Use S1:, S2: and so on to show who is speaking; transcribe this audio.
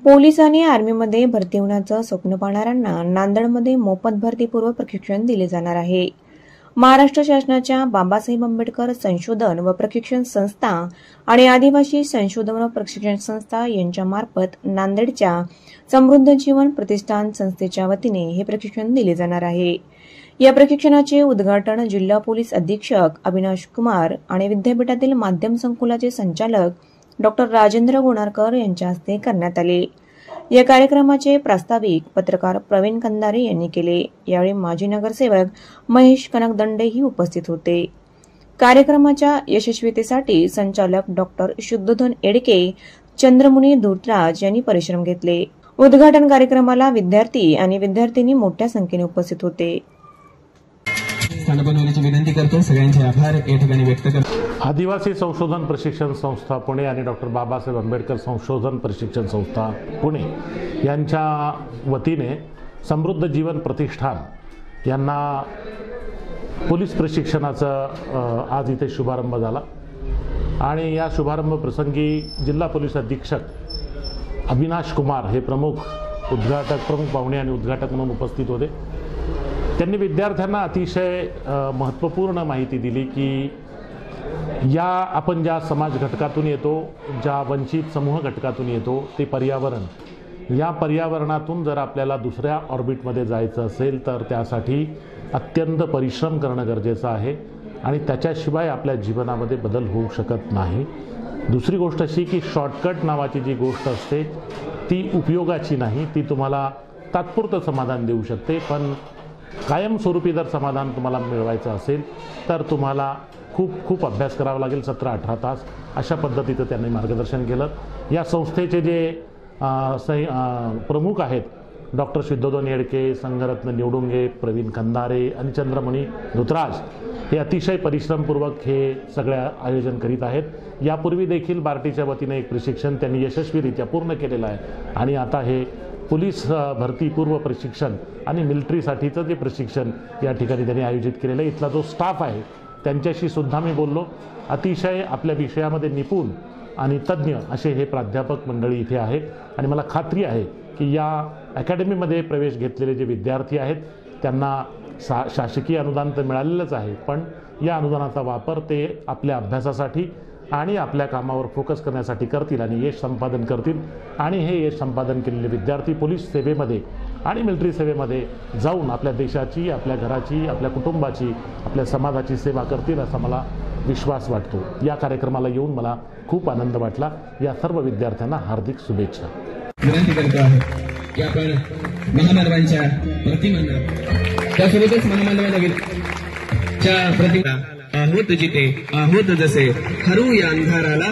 S1: Police आणि आर्मीमध्ये भरती होण्याचं स्वप्न पाहणाऱ्यांना नांदेडमध्ये मोफत भरतीपूर्व प्रशिक्षण दिले जाणार आहे। महाराष्ट्र शासनाच्या बाबासाहेब आंबेडकर संशोधन व प्रशिक्षण संस्था आणि आदिवासी संशोधन व प्रशिक्षण संस्था यांच्यामार्फत नांदेडच्या समृद्ध जीवन प्रतिष्ठान संस्थेच्या वतीने हे प्रशिक्षण दिले जाणार आहे। या प्रशिक्षणाचे उद्घाटन जिल्हा पोलीस अधीक्षक अविनाश कुमार आणि विद्यापीठातील माध्यम संकुलाचे संचालक डॉक्टर राजेंद्र गुणारकर यांच्या हस्ते करण्यात आले। या कार्यक्रमाचे प्रास्ताविक पत्रकार प्रवीण कंदारे यांनी केले। यावेळी माजी नगरसेवक महेश कनकदंडेही उपस्थित होते। कार्यक्रमाच्या यशस्वीतेसाठी संचालक डॉक्टर शुद्धोधन एडके, चंद्रमुनी धूतराज यांनी परिश्रम घेतले। उद्घाटन कार्यक्रमाला विद्यार्थी आणि विद्यार्थिनी मोठ्या संख्येने उपस्थित होते।
S2: बनवण्याची विनंती करतो। सगळ्यांचे आभार या ठिकाणी व्यक्त करतो।
S3: आदिवासी संशोधन प्रशिक्षण संस्था पुणे आणि डॉक्टर बाबासाहेब आंबेडकर संशोधन प्रशिक्षण संस्था पुणे यांच्या वतीने समृद्ध जीवन प्रतिष्ठान यांना पोलीस प्रशिक्षणाचा आज इथे शुभारंभ झाला आणि या शुभारंभ प्रसंगी जिल्हा पोलीस अधीक्षक अविनाश कुमार हे प्रमुख पाहुणे आणि उद्घाटक म्हणून उपस्थित होते। त्यांनी विद्यार्थ्यांना अतिशय महत्त्वपूर्ण माहिती दिली की आपण ज्या समाज घटकातून येतो, ज्या वंचित समूह घटकातून येतो, ते पर्यावरण, या पर्यावरणातून जर आपल्याला दुसऱ्या ऑर्बिटमध्ये जायचं असेल तर त्यासाठी अत्यंत परिश्रम करणं गरजेचं आहे आणि त्याच्याशिवाय आपल्या जीवनामध्ये बदल होऊ शकत नाही। दुसरी गोष्ट अशी की शॉर्टकट नावाची जी गोष्ट असते ती उपयोगाची नाही, ती तुम्हाला तात्पुरतं समाधान देऊ शकते, पण कायमस्वरूपी जर समाधान तुम्हाला मिळवायचं असेल तर तुम्हाला खूप अभ्यास करावा लागेल, 17-18 तास। अशा पद्धतीचं त्यांनी मार्गदर्शन केलं। या संस्थेचे जे प्रमुख आहेत डॉक्टर शुद्धोधन एडके, संघरत्न निवडुंगे, प्रवीण कंदारे आणि चंद्रमणी धूतराज हे अतिशय परिश्रमपूर्वक हे सगळं आयोजन करीत आहेत। यापूर्वी देखील बार्टीच्या वतीने एक प्रशिक्षण त्यांनी यशस्वीरित्या पूर्ण केलेलं आहे आणि आता हे पोलीस भरती पूर्व प्रशिक्षण आणि मिलिटरीसाठीचं जे प्रशिक्षण या ठिकाणी त्यांनी आयोजित केलेलं आहे। इथला जो स्टाफ आहे त्यांच्याशी सुद्धा मी बोललो। अतिशय आपल्या विषयामध्ये निपुण आणि तज्ज्ञ असे हे प्राध्यापक मंडळी इथे आहेत आणि मला खात्री आहे की या अकॅडमीमध्ये प्रवेश घेतलेले जे विद्यार्थी आहेत त्यांना शासकीय अनुदान तर मिळालेलंच आहे, पण या अनुदानाचा वापर ते आपल्या अभ्यासासाठी आणि आपल्या कामावर फोकस करण्यासाठी करतील आणि यश संपादन करतील आणि हे यश संपादन केलेले विद्यार्थी पोलीस सेवेमध्ये आणि मिलिटरी सेवेमध्ये जाऊन आपल्या देशाची, आपल्या घराची, आपल्या कुटुंबाची, आपल्या समाजाची सेवा करतील असा मला विश्वास वाटतो। या कार्यक्रमाला येऊन मला खूप आनंद वाटला। या सर्व विद्यार्थ्यांना हार्दिक शुभेच्छा।
S2: विनंती करतो आहे की आपण महामानवांच्या प्रतिमांना, त्यासोबतच महामानवांच्या प्रतिमा आहोत जिथे आहोत जसे हरू या अंधाराला